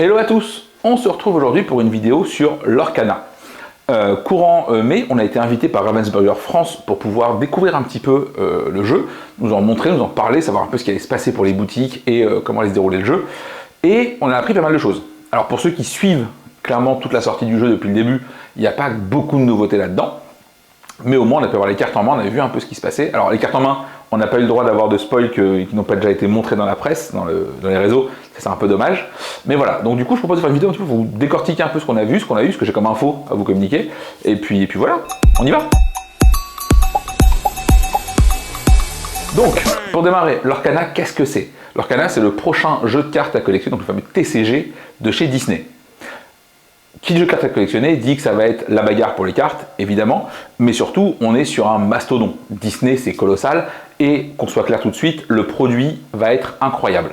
Hello à tous, on se retrouve aujourd'hui pour une vidéo sur l'Orcana. Courant mai, on a été invité par Ravensburger France pour pouvoir découvrir un petit peu le jeu, nous en montrer, nous en parler, savoir un peu ce qui allait se passer pour les boutiques et comment allait se dérouler le jeu. Et on a appris pas mal de choses. Alors pour ceux qui suivent clairement toute la sortie du jeu depuis le début, il n'y a pas beaucoup de nouveautés là-dedans. Mais au moins on a pu avoir les cartes en main, on avait vu un peu ce qui se passait. Alors les cartes en main, on n'a pas eu le droit d'avoir de spoil qui n'ont pas déjà été montrés dans la presse, dans les réseaux, ça c'est un peu dommage. Mais voilà, donc du coup je propose de faire une vidéo un petit peu pour vous décortiquer un peu ce qu'on a vu, ce qu'on a eu, ce que j'ai comme info à vous communiquer. Et puis voilà, on y va. Donc, pour démarrer, l'Orcana, qu'est-ce que c'est? L'Orcana, c'est le prochain jeu de cartes à collectionner, donc le fameux TCG de chez Disney. Qui dit jeu de cartes à collectionner dit que ça va être la bagarre pour les cartes, évidemment, mais surtout, on est sur un mastodon. Disney, c'est colossal, et qu'on soit clair tout de suite, le produit va être incroyable.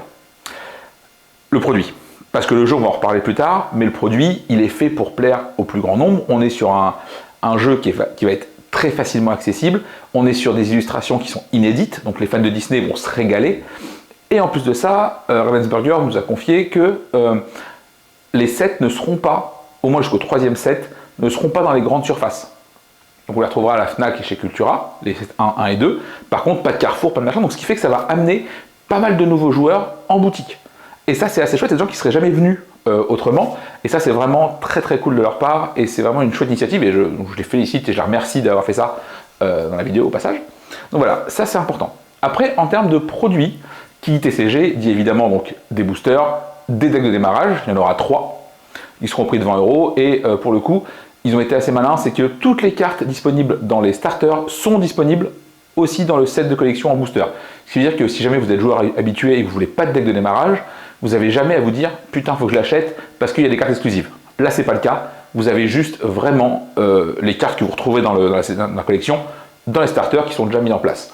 Le produit. Parce que le jeu, on va en reparler plus tard, mais le produit, il est fait pour plaire au plus grand nombre. On est sur un jeu qui va être très facilement accessible. On est sur des illustrations qui sont inédites, donc les fans de Disney vont se régaler. Et en plus de ça, Ravensburger nous a confié que les sets ne seront pas, au moins jusqu'au 3e set, ne seront pas dans les grandes surfaces. Donc on les retrouvera à la Fnac et chez Cultura, les sets 1 et 2. Par contre, pas de Carrefour, pas de machin, donc ce qui fait que ça va amener pas mal de nouveaux joueurs en boutique. Et ça, c'est assez chouette, c'est des gens qui ne seraient jamais venus autrement. Et ça, c'est vraiment très très cool de leur part. Et c'est vraiment une chouette initiative. Et je les félicite et je les remercie d'avoir fait ça dans la vidéo au passage. Donc voilà, ça c'est important. Après, en termes de produits, qui dit TCG dit évidemment donc des boosters, des decks de démarrage. Il y en aura 3. Ils seront au prix de 20 €. Et pour le coup, ils ont été assez malins. C'est que toutes les cartes disponibles dans les starters sont disponibles aussi dans le set de collection en booster. Ce qui veut dire que si jamais vous êtes joueur habitué et que vous ne voulez pas de deck de démarrage, vous n'avez jamais à vous dire « putain, il faut que je l'achète parce qu'il y a des cartes exclusives ». Là, ce n'est pas le cas. Vous avez juste vraiment les cartes que vous retrouvez dans la collection, dans les starters qui sont déjà mis en place.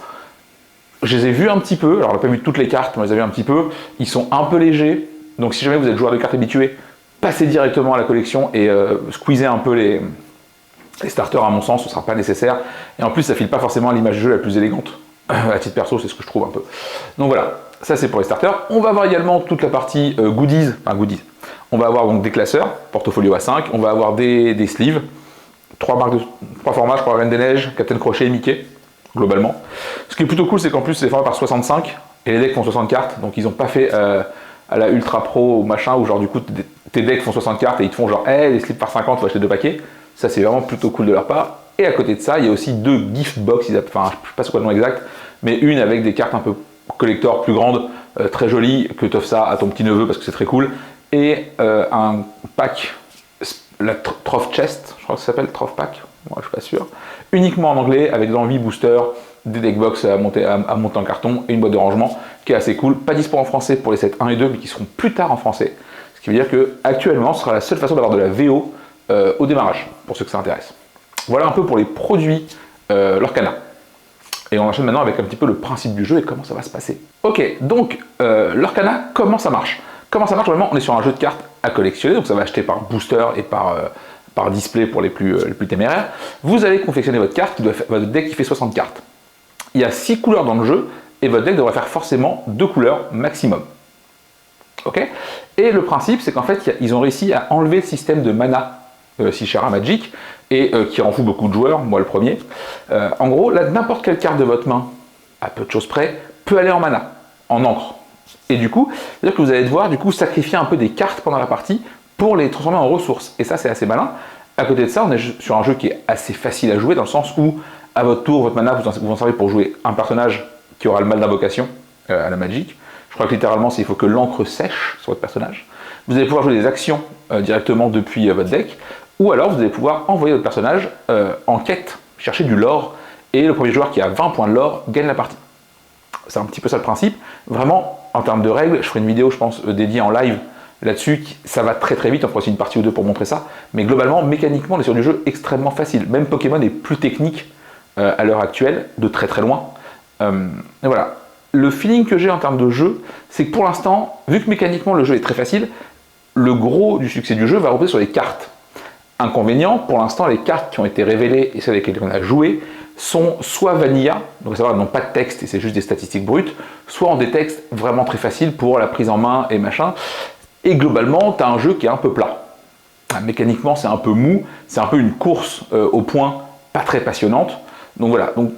Je les ai vus un petit peu. Alors, on n'a pas vu toutes les cartes, mais on les a vus un petit peu. Ils sont un peu légers. Donc, si jamais vous êtes joueur de cartes habitué, passez directement à la collection et squeezez un peu les starters, à mon sens, ce ne sera pas nécessaire. Et en plus, ça ne file pas forcément l'image du jeu la plus élégante. À titre perso, c'est ce que je trouve un peu. Donc voilà, ça c'est pour les starters. On va avoir également toute la partie goodies. On va avoir donc des classeurs, portfolio A5. On va avoir des sleeves. 3 formats, je crois, Reine des Neiges, Captain Crochet et Mickey, globalement. Ce qui est plutôt cool, c'est qu'en plus, c'est formé par 65. Et les decks font 60 cartes. Donc ils n'ont pas fait à la Ultra Pro ou machin, où genre du coup, tes decks font 60 cartes et ils te font genre, hey, les sleeves par 50, tu vas acheter 2 paquets. Ça, c'est vraiment plutôt cool de leur part. Et à côté de ça, il y a aussi 2 gift box, enfin, je ne sais pas quoi le nom exact, mais une avec des cartes un peu collector plus grandes, très jolies, que tu offres ça à ton petit neveu parce que c'est très cool. Et un pack, la Troph Chest, je crois que ça s'appelle Troph Pack, moi je suis pas sûr, uniquement en anglais, avec des envies booster, des deck box à monter en carton et une boîte de rangement qui est assez cool. Pas dispo en français pour les sets 1 et 2, mais qui seront plus tard en français. Ce qui veut dire qu'actuellement, ce sera la seule façon d'avoir de la VO au démarrage, pour ceux que ça intéresse. Voilà un peu pour les produits l'Orcana. Et on enchaîne maintenant avec un petit peu le principe du jeu et comment ça va se passer. Ok, donc l'Orcana, comment ça marche? Comment ça marche vraiment? On est sur un jeu de cartes à collectionner, donc ça va acheter par booster et par display pour les plus téméraires. Vous allez confectionner votre carte, votre deck qui fait 60 cartes. Il y a 6 couleurs dans le jeu et votre deck devrait faire forcément 2 couleurs maximum. Ok? Et le principe, c'est qu'en fait, ils ont réussi à enlever le système de mana si cher à Magic, et qui en fout beaucoup de joueurs, moi le premier. En gros, là, n'importe quelle carte de votre main, à peu de choses près, peut aller en mana, en encre. Et du coup, c'est-à-dire que vous allez devoir sacrifier un peu des cartes pendant la partie pour les transformer en ressources. Et ça, c'est assez malin. À côté de ça, on est sur un jeu qui est assez facile à jouer, dans le sens où, à votre tour, votre mana, vous en servez pour jouer un personnage qui aura le mal d'invocation à la Magic. Je crois que littéralement, il faut que l'encre sèche sur votre personnage. Vous allez pouvoir jouer des actions directement depuis votre deck. Ou alors, vous allez pouvoir envoyer votre personnage en quête, chercher du lore, et le premier joueur qui a 20 points de lore gagne la partie. C'est un petit peu ça le principe. Vraiment, en termes de règles, je ferai une vidéo, je pense, dédiée en live là-dessus. Ça va très très vite, on fera aussi une partie ou deux pour montrer ça. Mais globalement, mécaniquement, on est sur du jeu extrêmement facile. Même Pokémon est plus technique à l'heure actuelle, de très très loin. Et voilà. Le feeling que j'ai en termes de jeu, c'est que pour l'instant, vu que mécaniquement le jeu est très facile, le gros du succès du jeu va reposer sur les cartes. Inconvénient, pour l'instant, les cartes qui ont été révélées et celles avec lesquelles on a joué sont soit vanilla, donc à savoir elles n'ont pas de texte et c'est juste des statistiques brutes, soit en des textes vraiment très faciles pour la prise en main et machin. Et globalement, tu as un jeu qui est un peu plat. Mécaniquement, c'est un peu mou, c'est un peu une course au point, pas très passionnante. Donc voilà, donc,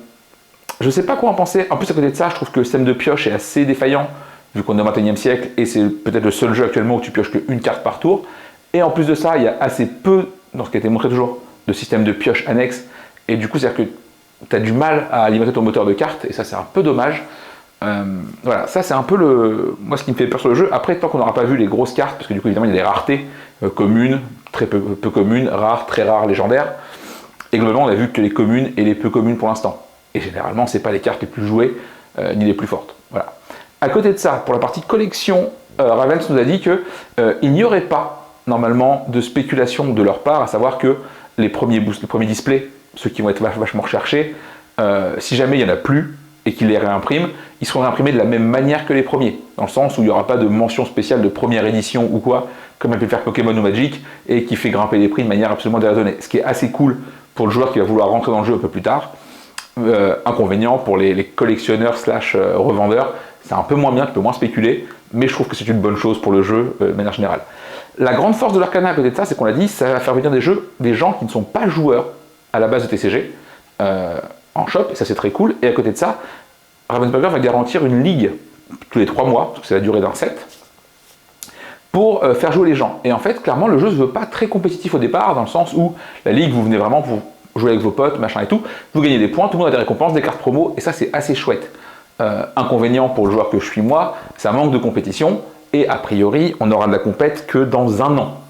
je ne sais pas quoi en penser. En plus, à côté de ça, je trouve que le système de pioche est assez défaillant, vu qu'on est au XXIe siècle, et c'est peut-être le seul jeu actuellement où tu pioches qu'une carte par tour. Et en plus de ça, il y a assez peu, dans ce qui a été montré toujours, de système de pioche annexe. Et du coup, c'est-à-dire que tu as du mal à alimenter ton moteur de cartes, et ça, c'est un peu dommage. Voilà, ça c'est un peu moi ce qui me fait peur sur le jeu. Après, tant qu'on n'aura pas vu les grosses cartes, parce que du coup évidemment il y a des raretés communes, très peu communes, rares, très rares, légendaires. Et globalement on a vu que les communes et les peu communes pour l'instant. Et généralement c'est pas les cartes les plus jouées ni les plus fortes. Voilà. À côté de ça, pour la partie collection, Ravens nous a dit que il n'y aurait pas normalement de spéculation de leur part, à savoir que les premiers displays, ceux qui vont être vachement recherchés, si jamais il n'y en a plus, et qu'ils les réimpriment, ils seront réimprimés de la même manière que les premiers, dans le sens où il n'y aura pas de mention spéciale de première édition ou quoi, comme a pu le faire Pokémon ou Magic, et qui fait grimper les prix de manière absolument déraisonnée. Ce qui est assez cool pour le joueur qui va vouloir rentrer dans le jeu un peu plus tard. Inconvénient pour les collectionneurs / revendeurs, c'est un peu moins bien, tu peux moins spéculer, mais je trouve que c'est une bonne chose pour le jeu de manière générale. La grande force de l'Arcana à côté de ça, c'est qu'on l'a dit, ça va faire venir des gens qui ne sont pas joueurs à la base de TCG, en shop, et ça c'est très cool. Et à côté de ça, Ravensburger va garantir une ligue tous les 3 mois, parce que c'est la durée d'un set, pour faire jouer les gens. Et en fait, clairement, le jeu ne se veut pas très compétitif au départ, dans le sens où la ligue, vous venez vraiment pour jouer avec vos potes, machin et tout, vous gagnez des points, tout le monde a des récompenses, des cartes promo, et ça c'est assez chouette. Inconvénient pour le joueur que je suis moi, ça manque de compétition, et a priori, on n'aura de la compète que dans 1 an.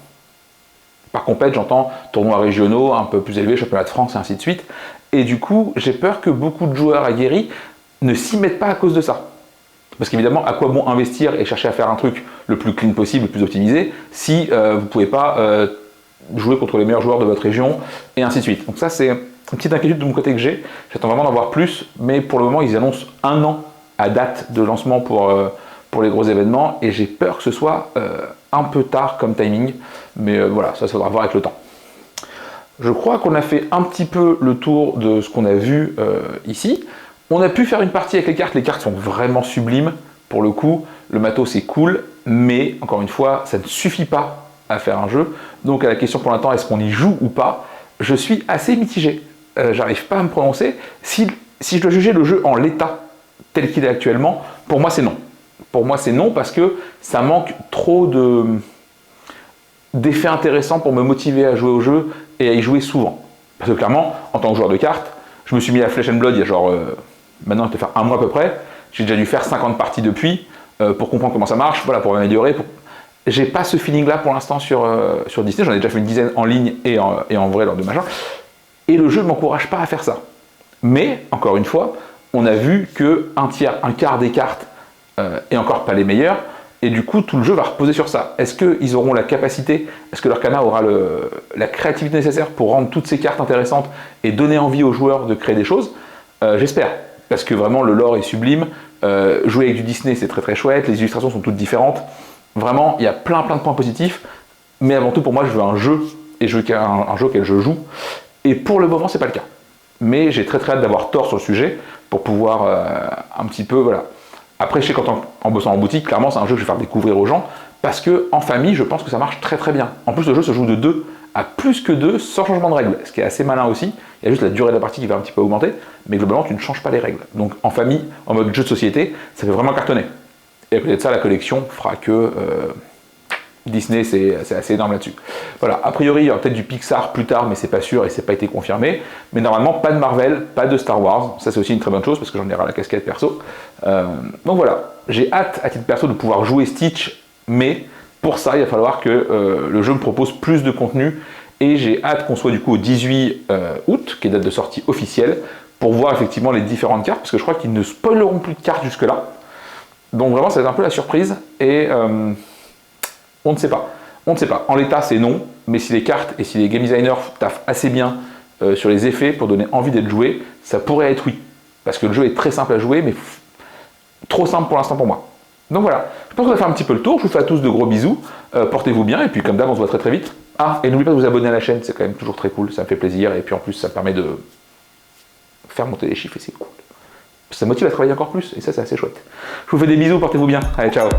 Par compète, j'entends tournois régionaux un peu plus élevés, championnat de France et ainsi de suite. Et du coup, j'ai peur que beaucoup de joueurs aguerris ne s'y mettent pas à cause de ça. Parce qu'évidemment, à quoi bon investir et chercher à faire un truc le plus clean possible, le plus optimisé, si vous ne pouvez pas jouer contre les meilleurs joueurs de votre région, et ainsi de suite. Donc ça, c'est une petite inquiétude de mon côté que j'ai. J'attends vraiment d'en voir plus, mais pour le moment, ils annoncent 1 an à date de lancement pour les gros événements, et j'ai peur que ce soit un peu tard comme timing, mais voilà, ça faudra voir avec le temps. Je crois qu'on a fait un petit peu le tour de ce qu'on a vu ici. On a pu faire une partie avec les cartes sont vraiment sublimes, pour le coup, le matos c'est cool, mais encore une fois, ça ne suffit pas à faire un jeu. Donc à la question pour l'instant, est-ce qu'on y joue ou pas, je suis assez mitigé. J'arrive pas à me prononcer. Si je dois juger le jeu en l'état tel qu'il est actuellement, pour moi c'est non. Pour moi c'est non parce que ça manque trop d'effets intéressants pour me motiver à jouer au jeu et à y jouer souvent. Parce que clairement, en tant que joueur de cartes, je me suis mis à Flesh and Blood il y a genre, maintenant je vais faire 1 mois à peu près, j'ai déjà dû faire 50 parties depuis, pour comprendre comment ça marche, voilà, pour m'améliorer. J'ai pas ce feeling là pour l'instant sur Disney, j'en ai déjà fait une dizaine en ligne et en vrai lors de machin, et le jeu ne m'encourage pas à faire ça. Mais, encore une fois, on a vu que un quart des cartes, et encore pas les meilleures, et du coup tout le jeu va reposer sur ça. Est-ce qu'ils auront la capacité, est-ce que l'Arcana aura la créativité nécessaire pour rendre toutes ces cartes intéressantes et donner envie aux joueurs de créer des choses? J'espère, parce que vraiment le lore est sublime, jouer avec du Disney c'est très très chouette, les illustrations sont toutes différentes, vraiment il y a plein de points positifs, mais avant tout pour moi je veux un jeu, et je veux un jeu auquel je joue, et pour le moment c'est pas le cas. Mais j'ai très hâte d'avoir tort sur le sujet, pour pouvoir un petit peu, voilà. Après, je sais qu'en bossant en boutique, clairement, c'est un jeu que je vais faire découvrir aux gens, parce qu'en famille, je pense que ça marche très bien. En plus, le jeu se joue de 2 à plus que 2 sans changement de règles, ce qui est assez malin aussi. Il y a juste la durée de la partie qui va un petit peu augmenter, mais globalement, tu ne changes pas les règles. Donc en famille, en mode jeu de société, ça fait vraiment cartonner. Et à côté de ça, la collection fera que Disney, c'est assez énorme là-dessus. Voilà, a priori, il y aura peut-être du Pixar plus tard, mais c'est pas sûr et c'est pas été confirmé. Mais normalement, pas de Marvel, pas de Star Wars. Ça, c'est aussi une très bonne chose parce que j'en ai ras la casquette perso. Donc voilà, j'ai hâte à titre perso de pouvoir jouer Stitch, mais pour ça, il va falloir que le jeu me propose plus de contenu. Et j'ai hâte qu'on soit du coup au 18 août, qui est date de sortie officielle, pour voir effectivement les différentes cartes, parce que je crois qu'ils ne spoileront plus de cartes jusque-là. Donc vraiment, ça va être un peu la surprise. Et on ne sait pas. On ne sait pas. En l'état, c'est non, mais si les cartes et si les game designers taffent assez bien sur les effets pour donner envie d'être joué, ça pourrait être oui. Parce que le jeu est très simple à jouer, mais trop simple pour l'instant pour moi. Donc voilà, je pense qu'on a fait un petit peu le tour. Je vous fais à tous de gros bisous. Portez-vous bien, et puis comme d'hab, on se voit très vite. Ah, et n'oubliez pas de vous abonner à la chaîne, c'est quand même toujours très cool, ça me fait plaisir, et puis en plus, ça permet de faire monter les chiffres, et c'est cool. Ça motive à travailler encore plus, et ça, c'est assez chouette. Je vous fais des bisous, portez-vous bien. Allez, ciao.